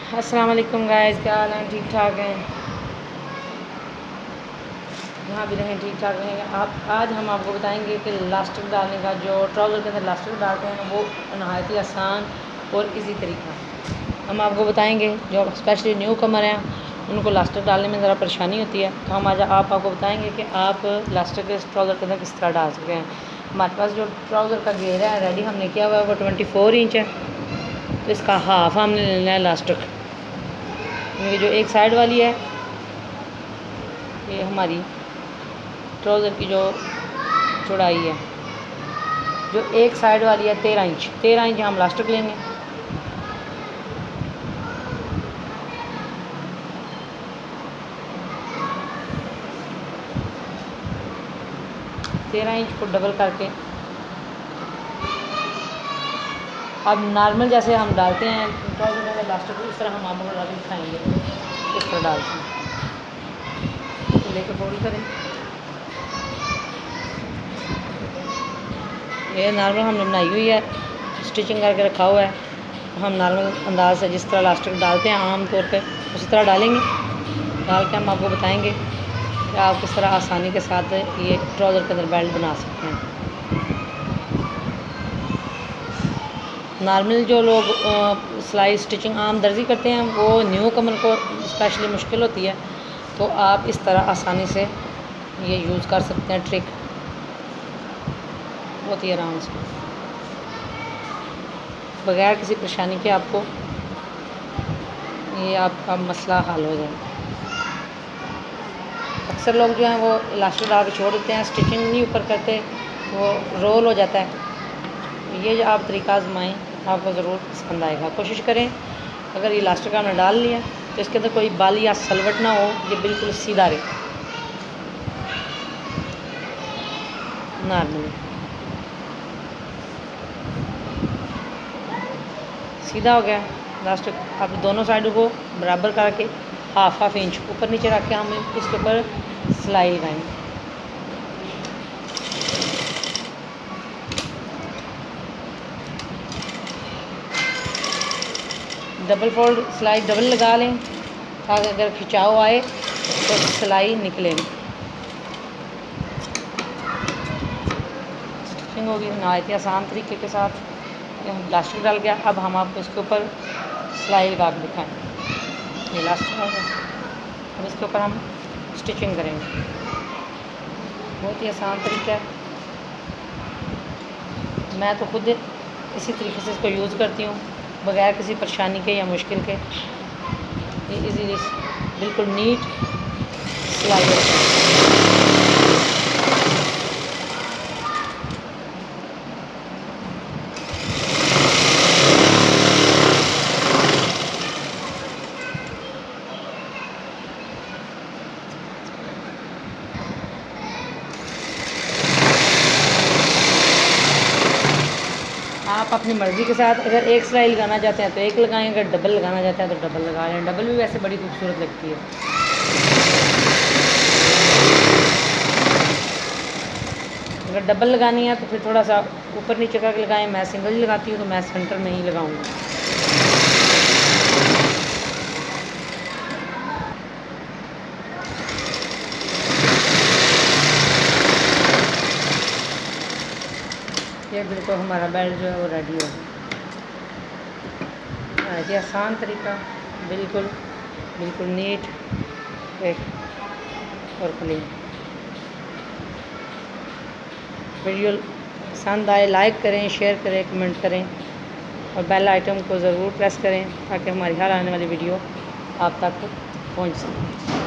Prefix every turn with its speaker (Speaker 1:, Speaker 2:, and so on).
Speaker 1: अस्सलाम वालेकुम गाइस, क्या हाल है? ठीक ठाक हैं? यहाँ भी रहें, ठीक ठाक रहेंगे। आप आज हम आपको बताएंगे कि लास्टिक डालने का, जो ट्राउज़र के अंदर लास्टिक डालते हैं वो नहायत ही आसान और इजी तरीका हम आपको बताएंगे। जो स्पेशली न्यू कमर हैं उनको लास्टिक डालने में ज़रा परेशानी होती है, तो हम आज आपको बताएंगे कि आप लास्टिक ट्राउज़र के अंदर किस तरह डाल सकते हैं। हमारे पास जो ट्राउज़र का घेरा है रेडी हमने किया हुआ है वो 24 इंच है, तो इसका हाफ हमने लेना है लास्टिक। ये जो एक साइड वाली है ये हमारी ट्राउज़र की जो चौड़ाई है, जो एक साइड वाली है 13 इंच हम लास्टिक लेंगे। तेरह इंच को डबल करके अब नॉर्मल जैसे हम डालते हैं ट्राउज़र में लास्टिक, इस तरह हम आपको डाल दिखाएंगे किस तरह डालते हैं। तो लेकर फोल्ड करें। ये नॉर्मल हमने बनाई हुई है, स्टिचिंग करके रखा हुआ है। हम नॉर्मल अंदाज से जिस तरह लास्टिक डालते हैं आम तौर पे उसी तरह डालेंगे। डाल के हम आपको बताएंगे कि आप किस तरह आसानी के साथ ये ट्राउज़र के अंदर बेल्ट बना सकते हैं। नॉर्मल जो लोग सिलाई स्टिचिंग आम दर्जी करते हैं वो न्यू कमर को स्पेशली मुश्किल होती है, तो आप इस तरह आसानी से ये यूज़ कर सकते हैं। ट्रिक बहुत ही आराम से बगैर किसी परेशानी के आपको ये आपका मसला हल हो जाए। अक्सर लोग जो हैं वो इलास्टिक डाल के छोड़ देते हैं, स्टिचिंग नहीं ऊपर करते, वो रोल हो जाता है। ये जो आप तरीका आजमाएँ आपको ज़रूर पसंद आएगा। कोशिश करें अगर ये इलास्टिक आपने डाल लिया तो इसके अंदर कोई बाल या सलवट ना हो, ये बिल्कुल सीधा रहे नॉर्मली सीधा हो गया। लास्टिक आप दोनों साइडों को बराबर करके हाफ इंच ऊपर नीचे रख के हम इसके ऊपर सिलाई लगाएंगे। डबल फोल्ड सिलाई डबल लगा लें ताकि अगर खिंचाव आए तो सिलाई निकले। स्टिचिंग होगी नहायत ही आसान तरीके के साथ। लास्टिक डाल गया, अब हम आपको इसके ऊपर सिलाई लगा के दिखाएँ। ये लास्टिक हो गया, अब इसके ऊपर हम स्टिचिंग करेंगे। बहुत ही आसान तरीका है, मैं तो खुद इसी तरीके से इसको यूज़ करती हूँ बगैर किसी परेशानी के या मुश्किल के। ये इजीली बिल्कुल नीट सिलाई होती है। आप अपनी मर्ज़ी के साथ अगर एक सिलाई लगाना चाहते हैं तो एक लगाएं, अगर डबल लगाना चाहते हैं तो डबल लगा लें। डबल भी वैसे बड़ी खूबसूरत लगती है। अगर डबल लगानी है तो फिर थोड़ा सा ऊपर नीचे करके लगाएं। मैं सिंगल ही लगाती हूँ तो मैं सेंटर में ही लगाऊंगी। ये बिल्कुल हमारा बेल्ट जो है वो रेडी हो गया। ये आसान तरीका, बिल्कुल बिल्कुल नीट और क्लीन। वीडियो पसंद आए लाइक करें, शेयर करें, कमेंट करें और बेल आइटम को ज़रूर प्रेस करें ताकि हमारी हर आने वाली वीडियो आप तक पहुंच सके।